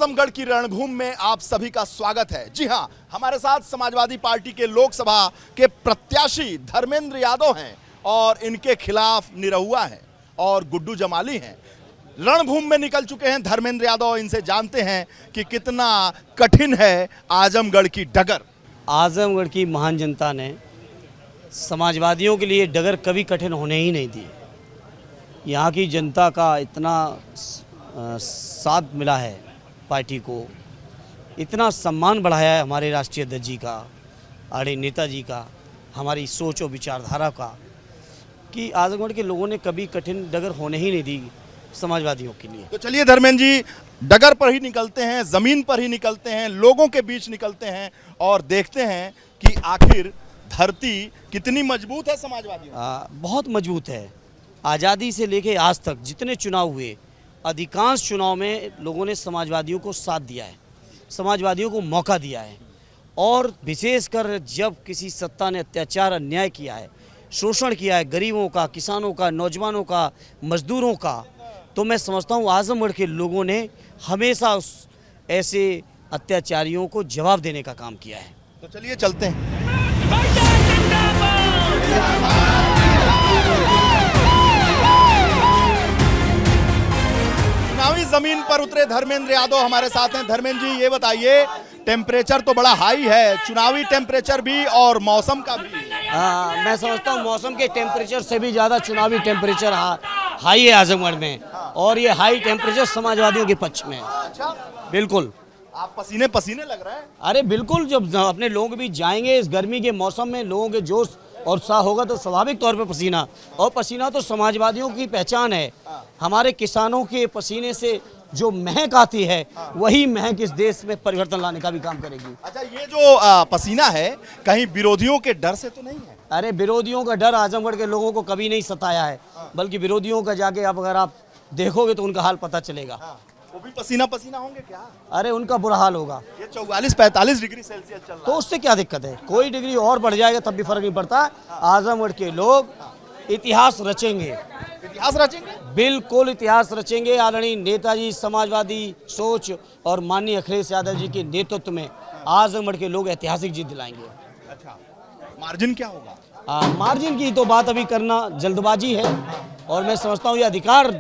आजमगढ़ की रणभूमि में आप सभी का स्वागत है। जी हां, हमारे साथ समाजवादी पार्टी के लोकसभा के प्रत्याशी धर्मेंद्र यादव हैं और इनके खिलाफ निरहुआ हैं और गुड्डू जमाली हैं। रणभूमि में निकल चुके हैं धर्मेंद्र यादव। इनसे जानते हैं कि कितना कठिन है आजमगढ़ की डगर। आजमगढ़ की महान जनता ने समाजवादियों के लिए डगर कभी कठिन होने ही नहीं दी। यहाँ की जनता का इतना साथ मिला है, पार्टी को इतना सम्मान बढ़ाया है हमारे राष्ट्रीय अध्यक्ष जी का, आदरणीय नेताजी का, हमारी सोच और विचारधारा का, कि आजमगढ़ के लोगों ने कभी कठिन डगर होने ही नहीं दी समाजवादियों के लिए। तो चलिए धर्मेंद्र जी, डगर पर ही निकलते हैं, जमीन पर ही निकलते हैं, लोगों के बीच निकलते हैं और देखते हैं कि आखिर धरती कितनी मजबूत है समाजवादियों। बहुत मजबूत है। आज़ादी से लेके आज तक जितने चुनाव हुए, अधिकांश चुनाव में लोगों ने समाजवादियों को साथ दिया है, समाजवादियों को मौका दिया है। और विशेषकर जब किसी सत्ता ने अत्याचार अन्याय किया है, शोषण किया है गरीबों का, किसानों का, नौजवानों का, मजदूरों का, तो मैं समझता हूँ आजमगढ़ के लोगों ने हमेशा ऐसे अत्याचारियों को जवाब देने का काम किया है। तो चलिए चलते हैं। चुनावी जमीन पर उतरे धर्मेंद्र यादव हमारे साथ हैं। धर्मेंद्र जी, ये बताइए, टेम्परेचर तो बड़ा हाई है, चुनावी टेम्परेचर भी और मौसम का भी। मैं समझता हूँ मौसम के टेम्परेचर से भी ज़्यादा चुनावी टेम्परेचर हाई है आजमगढ़ में, और ये हाई टेम्परेचर समाजवादियों के पक्ष में है। अच्छा, बिल्कुल। आप पसीने पसीने लग रहे हैं। अरे बिल्कुल, जब अपने लोग भी जाएंगे इस गर्मी के मौसम में, लोगों के जोश और उत्साह होगा तो स्वाभाविक तौर पे पसीना, और पसीना तो समाजवादियों की पहचान है। हमारे किसानों के पसीने से जो महक आती है, वही महक इस देश में परिवर्तन लाने का भी काम करेगी। अच्छा, ये जो पसीना है कहीं विरोधियों के डर से तो नहीं है? अरे विरोधियों का डर आजमगढ़ के लोगों को कभी नहीं सताया है, बल्कि विरोधियों का जाके अब अगर आप देखोगे तो उनका हाल पता चलेगा। वो भी पसीना पसीना होंगे क्या? अरे उनका बुरा हाल होगा। ये 44-45 डिग्री सेल्सियस चल रहा है, तो उससे क्या दिक्कत है? कोई डिग्री और बढ़ जाएगा तब भी फर्क नहीं पड़ता। आजमगढ़ के लोग इतिहास रचेंगे, इतिहास रचेंगे। बिल्कुल इतिहास रचेंगे। आदरणीय नेताजी, समाजवादी सोच और माननीय अखिलेश यादव जी के नेतृत्व में आजमगढ़ के लोग ऐतिहासिक जीत दिलाएंगे। अच्छा, मार्जिन क्या होगा? मार्जिन की तो बात अभी करना जल्दबाजी है, और मैं समझता हूँ ये अधिकार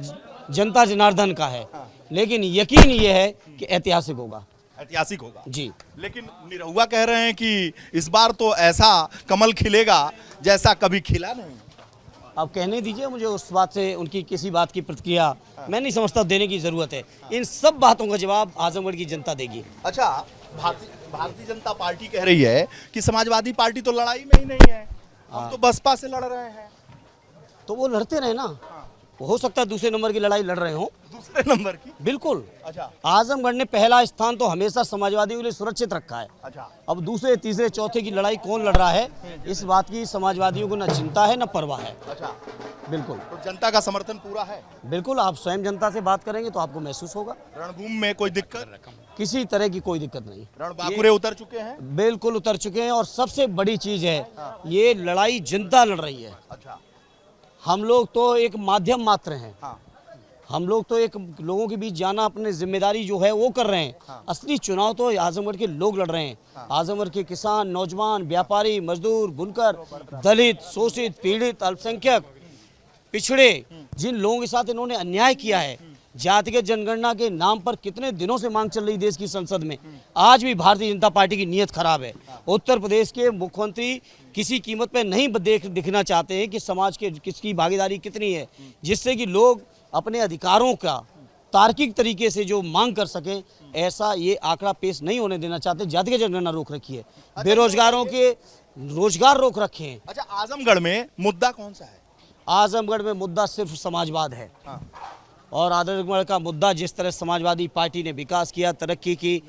जनता जनार्दन का है, लेकिन यकीन ये है कि ऐतिहासिक होगा। ऐतिहासिक होगा जी। लेकिन निरहुआ कह रहे हैं कि इस बार तो ऐसा कमल खिलेगा जैसा कभी खिला नहीं। अब कहने दीजिए मुझे उस बात से, उनकी किसी बात की प्रतिक्रिया मैं नहीं समझता देने की जरूरत है। इन सब बातों का जवाब आजमगढ़ की जनता देगी। अच्छा, भारतीय जनता पार्टी कह रही है कि समाजवादी पार्टी तो लड़ाई में ही नहीं है, हम तो बसपा से लड़ रहे हैं। तो वो लड़ते रहे ना, हो सकता है दूसरे नंबर की लड़ाई लड़ रहे हो। दूसरे नंबर की? बिल्कुल। अच्छा, आजमगढ़ ने पहला स्थान तो हमेशा समाजवादियों के लिए सुरक्षित रखा है। अच्छा, अब दूसरे, तीसरे, चौथे की लड़ाई कौन लड़ रहा है, इस बात की समाजवादियों को न चिंता है न परवाह है। अच्छा, बिल्कुल। तो जनता का समर्थन पूरा है? बिल्कुल, आप स्वयं जनता से बात करेंगे तो आपको महसूस होगा। रणभूमि में कोई दिक्कत? किसी तरह की कोई दिक्कत नहीं। रणबांकुरे उतर चुके हैं? बिल्कुल उतर चुके हैं, और सबसे बड़ी चीज है ये लड़ाई जनता लड़ रही है। अच्छा, हम लोग तो एक माध्यम मात्र हैं। हाँ। हम लोग तो एक लोगों के बीच जाना, अपनी जिम्मेदारी जो है वो कर रहे हैं। असली चुनाव तो आजमगढ़ के लोग लड़ रहे हैं। आजमगढ़ के किसान, नौजवान, व्यापारी, मजदूर, बुनकर, दलित, शोषित, पीड़ित, अल्पसंख्यक, पिछड़े, जिन लोगों के साथ इन्होंने अन्याय किया है, जातिगत जनगणना के नाम पर कितने दिनों से मांग चल रही देश की संसद में, आज भी भारतीय जनता पार्टी की नीयत खराब है। उत्तर प्रदेश के मुख्यमंत्री किसी कीमत पे नहीं दिखना चाहते हैं कि समाज के किसकी भागीदारी कितनी है, जिससे कि लोग अपने अधिकारों का तार्किक तरीके से जो मांग कर सकें, ऐसा ये आंकड़ा पेश नहीं होने देना चाहते। जातिगत जनगणना रोक रखी है, बेरोजगारों के रोजगार रोक रखे हैं। अच्छा, आजमगढ़ में मुद्दा कौन सा है? आजमगढ़ में मुद्दा सिर्फ समाजवाद है। और आजमगढ़ का मुद्दा, जिस तरह समाजवादी पार्टी ने विकास किया, तरक्की की,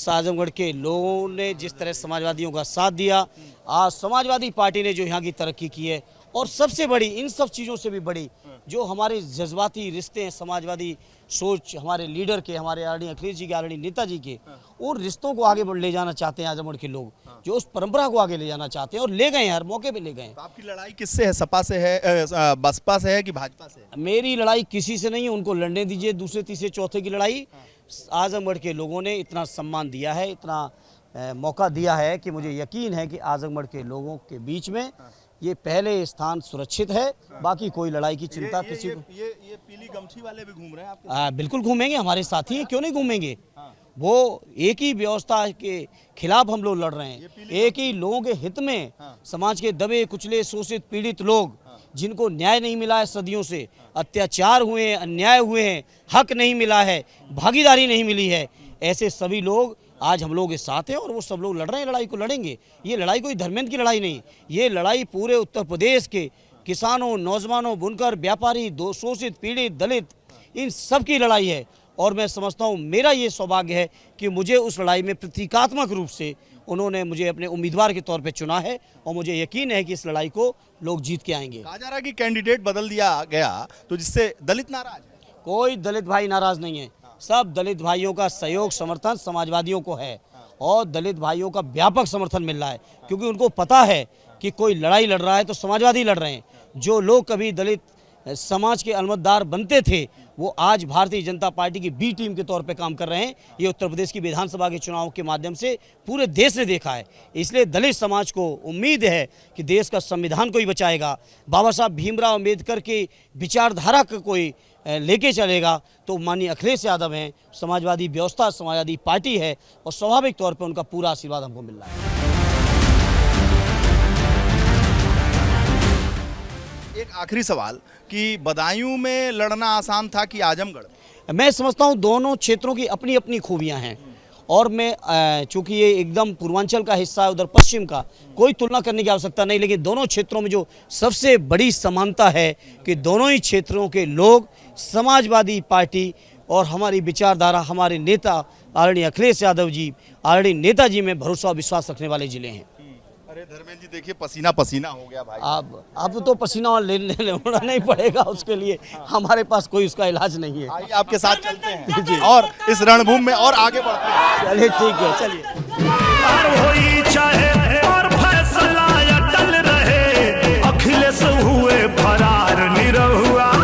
आजमगढ़ के लोगों ने जिस तरह समाजवादियों का साथ दिया, आज समाजवादी पार्टी ने जो यहाँ की तरक्की की है, और सबसे बड़ी, इन सब चीज़ों से भी बड़ी, जो हमारे जज्बाती रिश्ते हैं, समाजवादी सोच हमारे लीडर के, हमारे आदरणीय अखिलेश जी के, आदरणीय नेताजी के, उन रिश्तों को आगे ले जाना चाहते हैं आजमगढ़ के लोग, जो उस परंपरा को आगे ले जाना चाहते हैं, और ले गए हैं, हर मौके पे ले गए हैं। तो आपकी लड़ाई किससे है? सपा से है, बसपा से है कि भाजपा से? मेरी लड़ाई किसी से नहीं है, उनको लड़ने दीजिए दूसरे, तीसरे, चौथे की लड़ाई। आजमगढ़ के लोगों ने इतना सम्मान दिया है, इतना मौका दिया है कि मुझे यकीन है कि आजमगढ़ के लोगों के बीच में ये पहले स्थान सुरक्षित है। बाकी कोई लड़ाई की चिंता किसी को। ये पीली गमछी वाले भी घूम रहे हैं आपके बिल्कुल घूमेंगे, हमारे साथी हैं, क्यों नहीं घूमेंगे। वो एक ही व्यवस्था के खिलाफ हम लोग लड़ रहे हैं, एक ही लोगों के हित में। समाज के दबे कुचले शोषित पीड़ित लोग जिनको न्याय नहीं मिला है, सदियों से अत्याचार हुए हैं, अन्याय हुए हैं, हक नहीं मिला है, भागीदारी नहीं मिली है, ऐसे सभी लोग आज हम लोग के साथ हैं और वो सब लोग लड़ रहे हैं, लड़ाई को लड़ेंगे। ये लड़ाई कोई धर्मेंद्र की लड़ाई नहीं, ये लड़ाई पूरे उत्तर प्रदेश के किसानों, नौजवानों, बुनकर, व्यापारी, शोषित पीड़ित, दलित, इन सब की लड़ाई है। और मैं समझता हूँ मेरा ये सौभाग्य है कि मुझे उस लड़ाई में प्रतीकात्मक रूप से उन्होंने मुझे अपने उम्मीदवार के तौर पे चुना है और मुझे यकीन है कि इस लड़ाई को लोग जीत के आएंगे। कहा जा रहा है कि कैंडिडेट बदल दिया गया तो जिससे दलित नाराज है। कोई दलित भाई नाराज नहीं है, सब दलित भाइयों का सहयोग समर्थन समाजवादियों को है और दलित भाइयों का व्यापक समर्थन मिल रहा है, क्योंकि उनको पता है कि कोई लड़ाई लड़ रहा है तो समाजवादी लड़ रहे हैं। जो लोग कभी दलित समाज के अलमतदार बनते थे वो आज भारतीय जनता पार्टी की बी टीम के तौर पे काम कर रहे हैं। ये उत्तर प्रदेश की विधानसभा के चुनाव के माध्यम से पूरे देश ने देखा है। इसलिए दलित समाज को उम्मीद है कि देश का संविधान कोई बचाएगा, बाबा साहब भीमराव अंबेडकर की विचारधारा का कोई लेके चलेगा तो माननीय अखिलेश यादव हैं, समाजवादी व्यवस्था, समाजवादी पार्टी है और स्वाभाविक तौर पर उनका पूरा आशीर्वाद हमको मिल रहा है। एक आखिरी सवाल कि बदायूं में लड़ना आसान था कि आजमगढ़? मैं समझता हूँ दोनों क्षेत्रों की अपनी अपनी खूबियाँ हैं और मैं चूँकि ये एकदम पूर्वांचल का हिस्सा है, उधर पश्चिम का, कोई तुलना करने की आवश्यकता नहीं, लेकिन दोनों क्षेत्रों में जो सबसे बड़ी समानता है कि दोनों ही क्षेत्रों के लोग समाजवादी पार्टी और हमारी विचारधारा, हमारे नेता आदरणीय अखिलेश यादव जी, आदरणीय नेताजी में भरोसा और विश्वास रखने वाले जिले हैं। अरे धर्मेंद्र जी देखिए पसीना पसीना हो गया भाई। अब तो पसीना लेना नहीं पड़ेगा, उसके लिए हमारे पास कोई उसका इलाज नहीं है। आइए आपके साथ चलते हैं जी, और इस रणभूमि में और आगे बढ़ते हैं। चलिए ठीक है, चलिए। और फैसला अटल रहे, अखिलेश हुए फरार, निरहुआ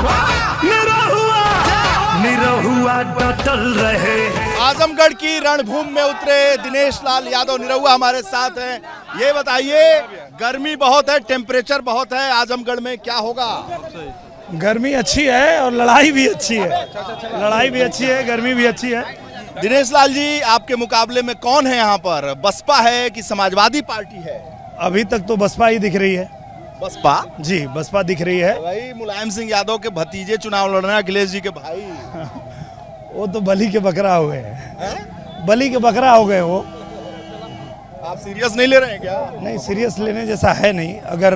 डटल रहे। आजमगढ़ की रणभूमि में उतरे दिनेश लाल यादव निरहुआ हमारे साथ हैं। ये बताइए, गर्मी बहुत है, टेम्परेचर बहुत है, आजमगढ़ में क्या होगा? गर्मी अच्छी है और लड़ाई भी अच्छी है। लड़ाई भी अच्छी है, गर्मी भी अच्छी है। दिनेश लाल जी, आपके मुकाबले में कौन है यहाँ पर? बसपा है कि समाजवादी पार्टी है? अभी तक तो बसपा ही दिख रही है। बसपा जी, बसपा दिख रही है। भाई मुलायम सिंह यादव के भतीजे चुनाव लड़ रहे हैं, अखिलेश जी के भाई। वो तो बलि के बकरा हो गए हैं, बलि के बकरा हो गए वो। आप सीरियस नहीं ले रहे हैं क्या? नहीं, सीरियस लेने जैसा है नहीं। अगर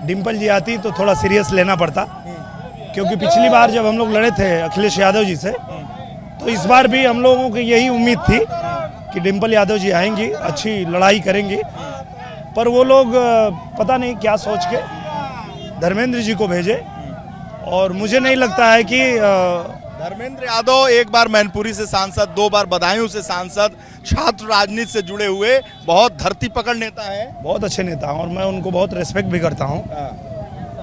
डिम्पल जी आती तो थोड़ा सीरियस लेना पड़ता, क्योंकि पिछली बार जब हम लोग लड़े थे अखिलेश यादव जी से, तो इस बार भी हम लोगों की यही उम्मीद थी कि डिम्पल यादव जी आएंगी, अच्छी लड़ाई करेंगी। पर वो लोग पता नहीं क्या सोच के धर्मेंद्र जी को भेजे, और मुझे नहीं लगता है कि धर्मेंद्र यादव एक बार मैनपुरी से सांसद, 2 बार बदायूं से सांसद, छात्र राजनीति से जुड़े हुए बहुत धरती पकड़ नेता हैं। बहुत अच्छे नेता हैं और मैं उनको बहुत रिस्पेक्ट भी करता हूं,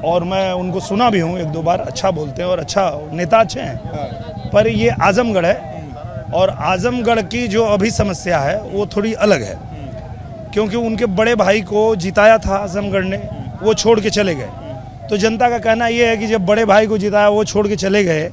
और मैं उनको सुना भी हूं 1-2 बार। अच्छा बोलते हैं और अच्छा नेता अच्छे हैं। पर ये आजमगढ़ है और आजमगढ़ की जो अभी समस्या है वो थोड़ी अलग है, क्योंकि उनके बड़े भाई को जिताया था आजमगढ़ ने, वो छोड़ के चले गए। तो जनता का कहना ये है कि जब बड़े भाई को जिताया वो छोड़ के चले गए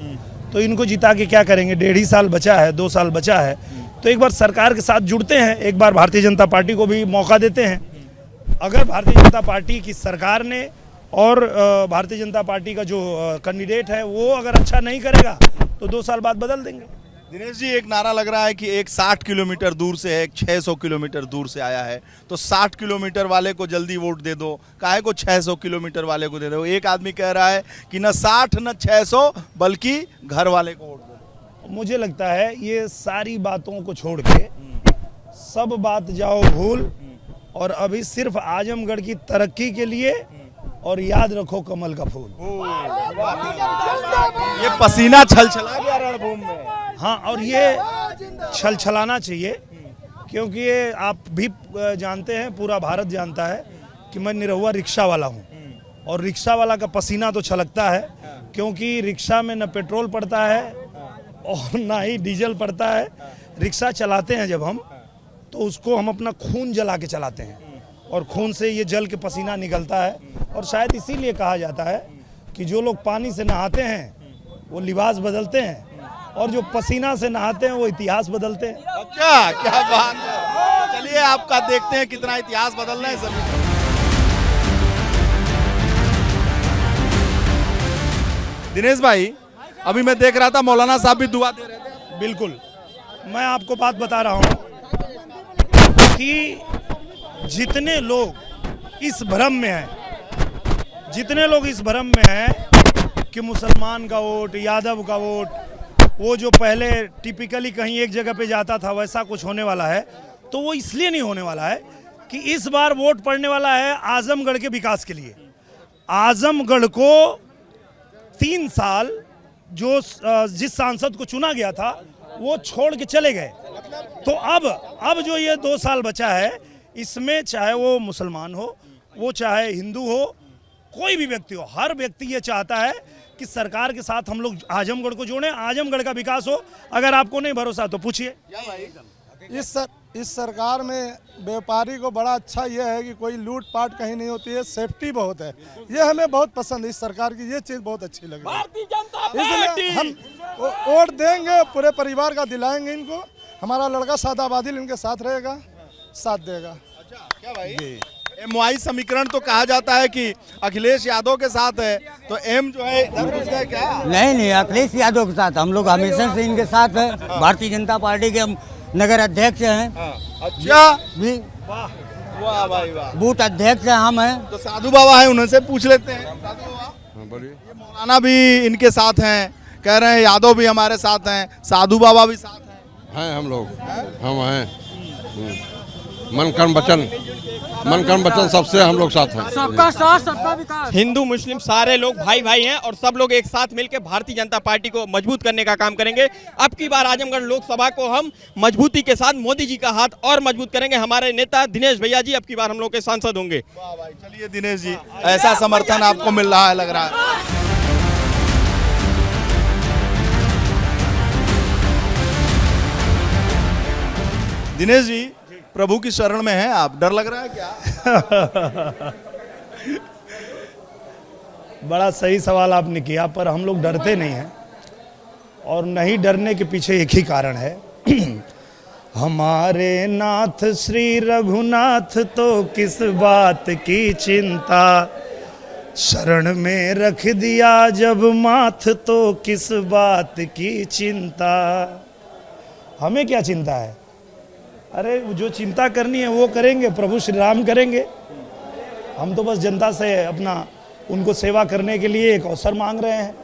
तो इनको जिता के क्या करेंगे? 1.5 साल बचा है, 2 साल बचा है, तो एक बार सरकार के साथ जुड़ते हैं, एक बार भारतीय जनता पार्टी को भी मौका देते हैं। अगर भारतीय जनता पार्टी की सरकार ने और भारतीय जनता पार्टी का जो कैंडिडेट है वो अगर अच्छा नहीं करेगा तो 2 साल बाद बदल देंगे। दिनेश जी, एक नारा लग रहा है कि एक 60 किलोमीटर दूर से है, एक 600 किलोमीटर दूर से आया है, तो 60 किलोमीटर वाले को जल्दी वोट दे दो, काहे को 600 किलोमीटर वाले को दे दो? एक आदमी कह रहा है कि न 60 न 600 बल्कि घर वाले को वोट दो। मुझे लगता है ये सारी बातों को छोड़ के सब बात जाओ भूल, और अभी सिर्फ आजमगढ़ की तरक्की के लिए, और याद रखो कमल का फूल। ये पसीना छलछला गया रणभूमि में। हाँ, और ये छलछलाना चाहिए, क्योंकि ये आप भी जानते हैं, पूरा भारत जानता है कि मैं निरहुआ रिक्शा वाला हूँ, और रिक्शा वाला का पसीना तो छलकता है, क्योंकि रिक्शा में न पेट्रोल पड़ता है और ना ही डीजल पड़ता है। रिक्शा चलाते हैं जब हम, तो उसको हम अपना खून जला के चलाते हैं, और खून से ये जल के पसीना निकलता है। और शायद इसीलिए कहा जाता है कि जो लोग पानी से नहाते हैं वो लिबास बदलते हैं, और जो पसीना से नहाते हैं वो इतिहास बदलते हैं। अच्छा, क्या बात है। चलिए आपका देखते हैं कितना इतिहास बदल रहे हैं सभी। दिनेश भाई, अभी मैं देख रहा था मौलाना साहब भी दुआ दे रहे थे। बिल्कुल, मैं आपको बात बता रहा हूँ कि जितने लोग इस भ्रम में हैं, जितने लोग इस भ्रम में हैं कि मुसलमान का वोट, यादव का वोट, वो जो पहले टिपिकली कहीं एक जगह पे जाता था वैसा कुछ होने वाला है, तो वो इसलिए नहीं होने वाला है कि इस बार वोट पड़ने वाला है आजमगढ़ के विकास के लिए। आजमगढ़ को 3 साल जो जिस सांसद को चुना गया था वो छोड़ के चले गए, तो अब जो ये 2 साल बचा है, इसमें चाहे वो मुसलमान हो, वो चाहे हिंदू हो, कोई भी व्यक्ति हो, हर व्यक्ति ये चाहता है कि सरकार के साथ हम लोग आजमगढ़ को जोड़ें, आजमगढ़ का विकास हो। अगर आपको नहीं भरोसा तो पूछिए। इस सरकार में व्यापारी को बड़ा अच्छा ये है कि कोई लूट पाट कहीं नहीं होती है, सेफ्टी बहुत है। ये हमें बहुत पसंद है, इस सरकार की ये चीज़ बहुत अच्छी लगी। इसलिए हम वोट देंगे, पूरे परिवार का दिलाएंगे इनको। हमारा लड़का सादा बादल इनके साथ रहेगा, साथ देगा। अच्छा, क्या भाई, MY समीकरण तो कहा जाता है कि अखिलेश यादव के साथ है, तो एम जो है इधर घुस गए क्या? नहीं, अखिलेश यादव के साथ हम लोग हमेशा से इनके साथ है। भारतीय जनता पार्टी के हम नगर अध्यक्ष हैं। अच्छा, भी वाह भाई वाह। बूथ अध्यक्ष हैं हम हैं। तो साधु बाबा है, उनसे पूछ लेते हैं। साधु बाबा, ये मौलाना भी इनके साथ हैं, कह रहे हैं यादव भी हमारे साथ हैं, साधु बाबा भी साथ हैं। हम लोग हम हैं। मन कर्म वचन सबसे हम लोग साथ हैं। सबका साथ सबका विकास। हिंदू मुस्लिम सारे लोग भाई भाई हैं, और सब लोग एक साथ मिलकर भारतीय जनता पार्टी को मजबूत करने का काम करेंगे। अब की बार आजमगढ़ लोकसभा को हम मजबूती के साथ मोदी जी का हाथ और मजबूत करेंगे। हमारे नेता दिनेश भैया जी अब की बार हम लोग के सांसद होंगे। वाह भाई, चलिए दिनेश जी, ऐसा समर्थन आपको मिल रहा है, लग रहा है। दिनेश जी, प्रभु की शरण में हैं आप, डर लग रहा है क्या? बड़ा सही सवाल आपने किया, पर हम लोग डरते नहीं हैं, और नहीं डरने के पीछे एक ही कारण है। हमारे नाथ श्री रघुनाथ तो किस बात की चिंता, शरण में रख दिया जब माथ तो किस बात की चिंता। हमें क्या चिंता है? अरे जो चिंता करनी है वो करेंगे, प्रभु श्री राम करेंगे। हम तो बस जनता से अपना उनको सेवा करने के लिए एक अवसर मांग रहे हैं।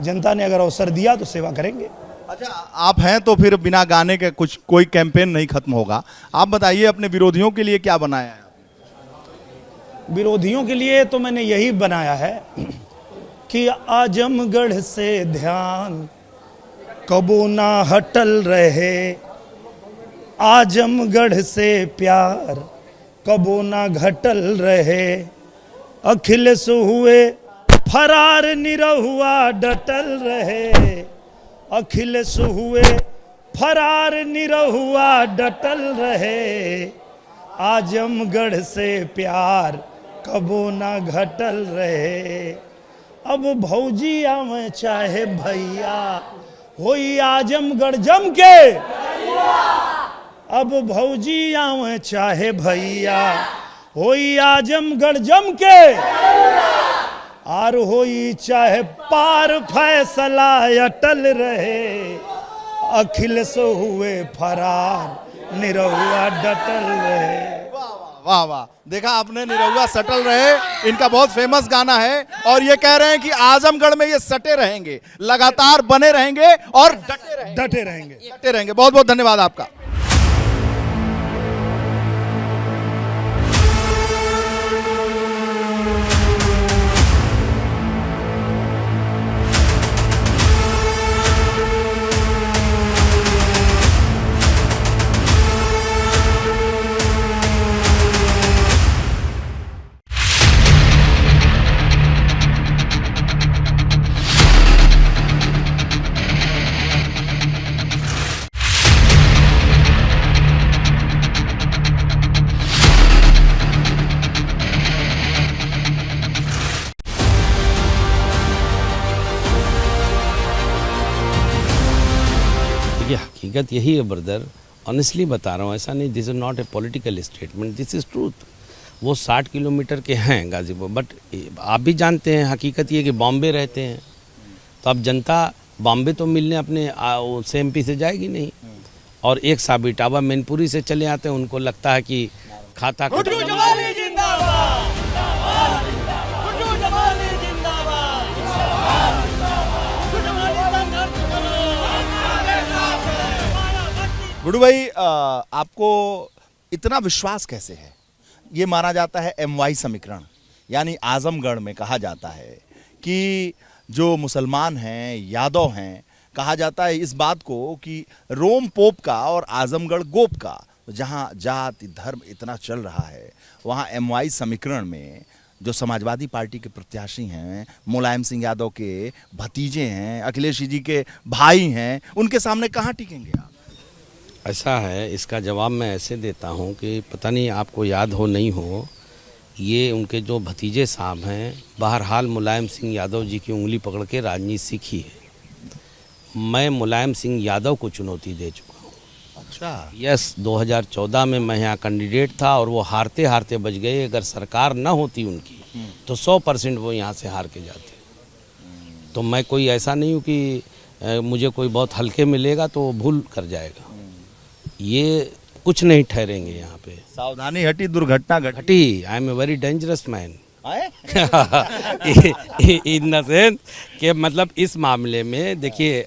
जनता ने अगर अवसर दिया तो सेवा करेंगे। अच्छा, आप हैं तो फिर बिना गाने के कोई कैंपेन नहीं खत्म होगा। आप बताइए, अपने विरोधियों के लिए क्या बनाया है? विरोधियों के लिए तो मैंने यही बनाया है कि आजमगढ़ से ध्यान कबो ना हटल रहे, आजमगढ़ से प्यार कबो ना घटल रहे, अखिलेश हुए फरार निरहुआ डटल रहे, अखिलेश हुए फरार निरहुआ डटल रहे, आजमगढ़ से प्यार कबो ना घटल रहे। अब भौजी आवे चाहे भैया होई आजमगढ़ जम के, अब भौजी आवे चाहे भैया होई आजमगढ़ जम के, आर होई चाहे पार फैसला अटल रहे, अखिलेश हुए फरार निरहुआ डटल रहे। वाह वाह, देखा आपने, निरहुआ सटल रहे, इनका बहुत फेमस गाना है। और ये कह रहे हैं कि आजमगढ़ में ये सटे रहेंगे, लगातार बने रहेंगे और डटे रहेंगे। बहुत बहुत धन्यवाद आपका। हकीकत यही है ब्रदर, ऑनेस्टली बता रहा हूँ, ऐसा नहीं, this is not a political statement, this is truth. वो 60 किलोमीटर के हैं गाजीपुर, बट आप भी जानते हैं हकीकत ये कि बॉम्बे रहते हैं, तो अब जनता बॉम्बे तो मिलने अपने से एमपी से जाएगी नहीं। और एक साहब इटावा मैनपुरी से चले आते हैं, उनको लगता है कि खाता गुड्डू भाई, आपको इतना विश्वास कैसे है? ये माना जाता है MY समीकरण, यानी आजमगढ़ में कहा जाता है कि जो मुसलमान हैं, यादव हैं, कहा जाता है इस बात को कि रोम पोप का और आजमगढ़ गोप का, जहां जाति धर्म इतना चल रहा है, वहां MY समीकरण में जो समाजवादी पार्टी के प्रत्याशी हैं, मुलायम सिंह यादव के भतीजे हैं, अखिलेश जी के भाई हैं, उनके सामने कहां टिकेंगे आप? ऐसा है, इसका जवाब मैं ऐसे देता हूँ कि पता नहीं आपको याद हो नहीं हो, ये उनके जो भतीजे साहब हैं, बहरहाल मुलायम सिंह यादव जी की उंगली पकड़ के राजनीति सीखी है। मैं मुलायम सिंह यादव को चुनौती दे चुका हूँ। अच्छा। यस, 2014 में मैं यहाँ कैंडिडेट था और वो हारते हारते बच गए। अगर सरकार न होती उनकी तो 100% वो यहाँ से हार के जाते। तो मैं कोई ऐसा नहीं हूँ कि मुझे कोई बहुत हल्के मिलेगा तो भूल कर जाएगा, ये कुछ नहीं ठहरेंगे यहाँ पे। सावधानी हटी, दुर्घटना घटी। I am a very dangerous man in the sense कि मतलब इस मामले में देखिए,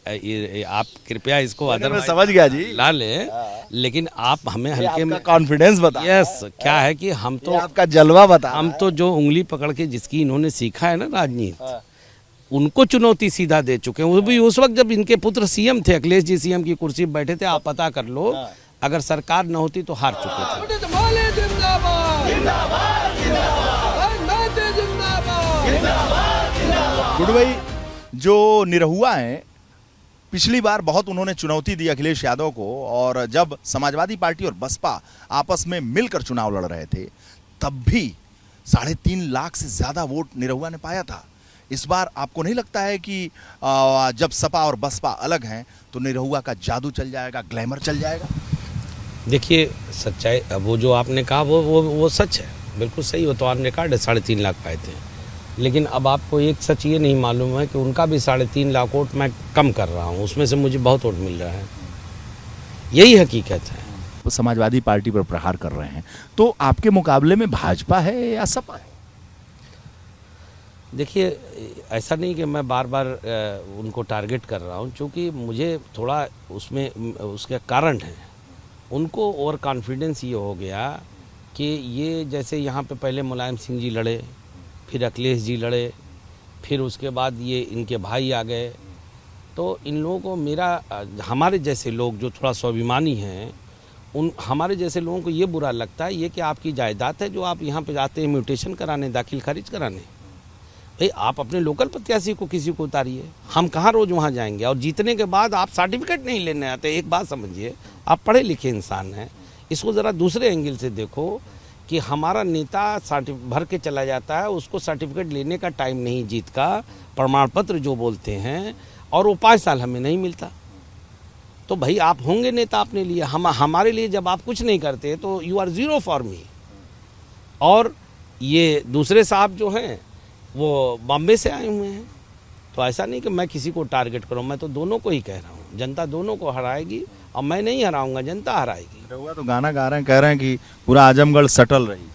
आप कृपया इसको अदर समझ गया जी ला लें, लेकिन आप हमें हल्के में कॉन्फिडेंस बता। यस, क्या है कि हम तो आपका जलवा बता, हम तो जो उंगली पकड़ के जिसकी इन्होंने सीखा है ना राजनीति, उनको चुनौती सीधा दे चुके हैं। वो भी उस वक्त जब इनके पुत्र सीएम थे, अखिलेश जी सीएम की कुर्सी पर बैठे थे, आप पता कर लो, अगर सरकार न होती तो हार चुके थे। गुड्डू भाई, जो निरहुआ हैं, पिछली बार बहुत उन्होंने चुनौती दी अखिलेश यादव को, और जब समाजवादी पार्टी और बसपा आपस में मिलकर चुनाव लड़ रहे थे, तब भी 3.5 लाख से ज्यादा वोट निरहुआ ने पाया था। इस बार आपको नहीं लगता है कि जब सपा और बसपा अलग हैं तो निरहुआ का जादू चल जाएगा, ग्लैमर चल जाएगा? देखिए, सच्चाई, वो जो आपने कहा वो सच है, बिल्कुल सही। वो तो ऑन रिकॉर्ड है, 3.5 लाख पाए थे। लेकिन अब आपको एक सच ये नहीं मालूम है कि उनका भी 3.5 लाख वोट मैं कम कर रहा हूँ, उसमें से मुझे बहुत वोट मिल रहा है। यही हकीकत है। समाजवादी पार्टी पर प्रहार कर रहे हैं, तो आपके मुकाबले में भाजपा है या सपा है? देखिए, ऐसा नहीं कि मैं बार बार उनको टारगेट कर रहा हूँ, क्योंकि मुझे थोड़ा उसमें उसके कारण है। उनको ओवर कॉन्फिडेंस ये हो गया कि ये जैसे यहाँ पे पहले मुलायम सिंह जी लड़े, फिर अखिलेश जी लड़े, फिर उसके बाद ये इनके भाई आ गए, तो इन लोगों को हमारे जैसे लोग जो थोड़ा स्वाभिमानी हैं, हमारे जैसे लोगों को ये बुरा लगता है ये कि आपकी जायदाद है जो आप यहाँ पे जाते हैं म्यूटेशन कराने, दाखिल खारिज कराने। भाई, आप अपने लोकल प्रत्याशी को किसी को उतारिए, हम कहाँ रोज वहाँ जाएंगे? और जीतने के बाद आप सर्टिफिकेट नहीं लेने आते। एक बात समझिए, आप पढ़े लिखे इंसान हैं, इसको ज़रा दूसरे एंगल से देखो कि हमारा नेता भर के चला जाता है, उसको सर्टिफिकेट लेने का टाइम नहीं, जीत का प्रमाण पत्र जो बोलते हैं, और वो 5 साल हमें नहीं मिलता। तो भाई, आप होंगे नेता अपने लिए, हमारे लिए जब आप कुछ नहीं करते तो you are zero for me. और ये दूसरे साहब जो हैं वो बॉम्बे से आए हुए हैं, तो ऐसा नहीं कि मैं किसी को टारगेट करूं, मैं तो दोनों को ही कह रहा हूं, जनता दोनों को हराएगी, और मैं नहीं हराऊंगा, जनता हराएगी। निरहुआ तो गाना गा रहे हैं, कह रहे हैं कि पूरा आजमगढ़ सटल रही।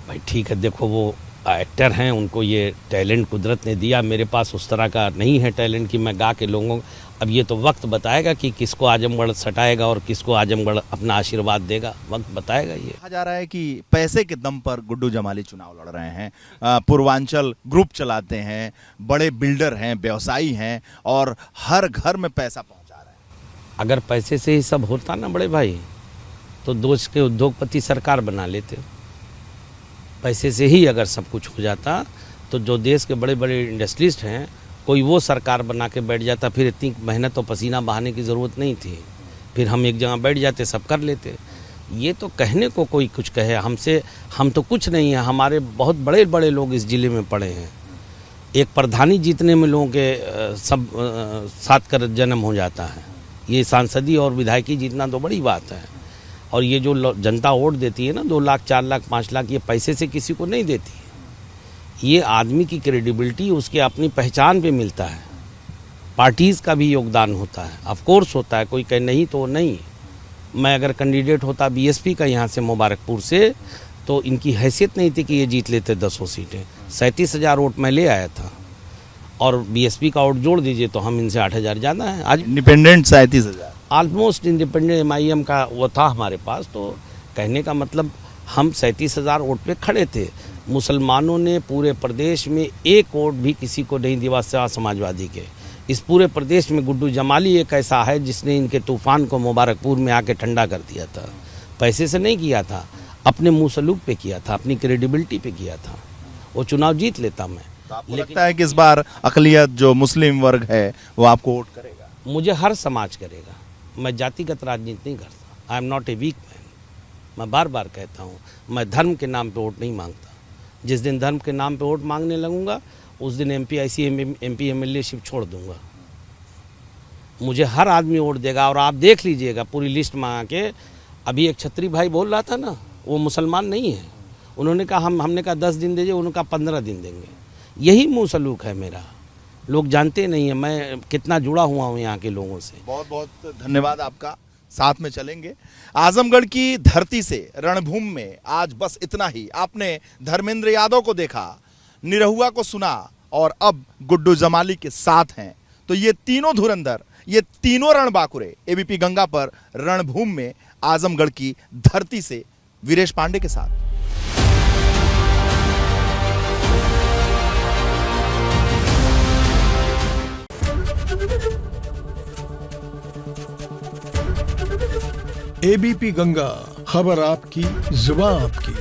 भाई ठीक है, देखो वो एक्टर हैं, उनको ये टैलेंट कुदरत ने दिया, मेरे पास उस तरह का नहीं है टैलेंट कि मैं गा के लोगों, अब ये तो वक्त बताएगा कि किसको आजमगढ़ सटाएगा और किसको आजमगढ़ अपना आशीर्वाद देगा, वक्त बताएगा। ये कहा जा रहा है कि पैसे के दम पर गुड्डू जमाली चुनाव लड़ रहे हैं, पूर्वांचल ग्रुप चलाते हैं, बड़े बिल्डर हैं, व्यवसायी हैं, और हर घर में पैसा पहुंचा रहे हैं। अगर पैसे से ही सब होता ना बड़े भाई, तो देश के उद्योगपति सरकार बना लेते। पैसे से ही अगर सब कुछ हो जाता तो जो देश के बड़े बड़े इंडस्ट्रिस्ट हैं, कोई वो सरकार बना के बैठ जाता, फिर इतनी मेहनत और पसीना बहाने की ज़रूरत नहीं थी, फिर हम एक जगह बैठ जाते, सब कर लेते। ये तो कहने को कोई कुछ कहे हमसे, हम तो कुछ नहीं है, हमारे बहुत बड़े बड़े लोग इस ज़िले में पड़े हैं। एक प्रधानी जीतने में लोगों के सब 7 कर जन्म हो जाता है, ये सांसदी और विधायकी जीतना तो बड़ी बात है। और ये जो जनता वोट देती है ना 2 लाख 4 लाख 5 लाख, ये पैसे से किसी को नहीं देती। ये आदमी की क्रेडिबिलिटी उसके अपनी पहचान पे मिलता है। पार्टीज़ का भी योगदान होता है, ऑफ कोर्स होता है, कोई कहे नहीं तो नहीं। मैं अगर कैंडिडेट होता बीएसपी का यहाँ से मुबारकपुर से, तो इनकी हैसियत नहीं थी कि ये जीत लेते 10 सीटें। 37,000 वोट मैं ले आया था, और बीएसपी का वोट जोड़ दीजिए तो हम इनसे 8,000 ज़्यादा हैं। आज इंडिपेंडेंट 37,000, ऑलमोस्ट इंडिपेंडेंट MIM का वो था हमारे पास। तो कहने का मतलब हम 37,000 वोट पे खड़े थे। मुसलमानों ने पूरे प्रदेश में एक वोट भी किसी को नहीं दिया सिवा समाजवादी के। इस पूरे प्रदेश में गुड्डू जमाली एक ऐसा है जिसने इनके तूफान को मुबारकपुर में आके ठंडा कर दिया था। पैसे से नहीं किया था, अपने मुँह सलूक पे किया था, अपनी क्रेडिबिलिटी पे किया था। वो चुनाव जीत लेता मैं। आपको लगता है कि इस बार अकलियत जो मुस्लिम वर्ग है वो आपको वोट करेगा? मुझे हर समाज करेगा। मैं जातिगत राजनीति नहीं करता। I am not a weak man. मैं बार बार कहता हूँ, मैं धर्म के नाम पे वोट नहीं मांगता। जिस दिन धर्म के नाम पे वोट मांगने लगूंगा उस दिन MP MLA-शिप छोड़ दूंगा। मुझे हर आदमी वोट देगा। और आप देख लीजिएगा पूरी लिस्ट मांगा के। अभी एक छत्री भाई बोल रहा था ना, वो मुसलमान नहीं है। उन्होंने कहा हमने कहा 10 दिन दीजिए, उन्होंने कहा 15 दिन देंगे। यही मुँह सलूक है मेरा। लोग जानते नहीं है मैं कितना जुड़ा हुआ हूँ यहाँ के लोगों से। बहुत बहुत धन्यवाद आपका, साथ में चलेंगे। आजमगढ़ की धरती से रणभूमि में आज बस इतना ही। आपने धर्मेंद्र यादव को देखा, निरहुआ को सुना, और अब गुड्डू जमाली के साथ हैं। तो ये तीनों धुरंधर, ये तीनों रणबांकुरे ABP गंगा पर रणभूमि में आजमगढ़ की धरती से वीरेश पांडे के साथ। ABP गंगा, खबर आपकी, जुबान आपकी।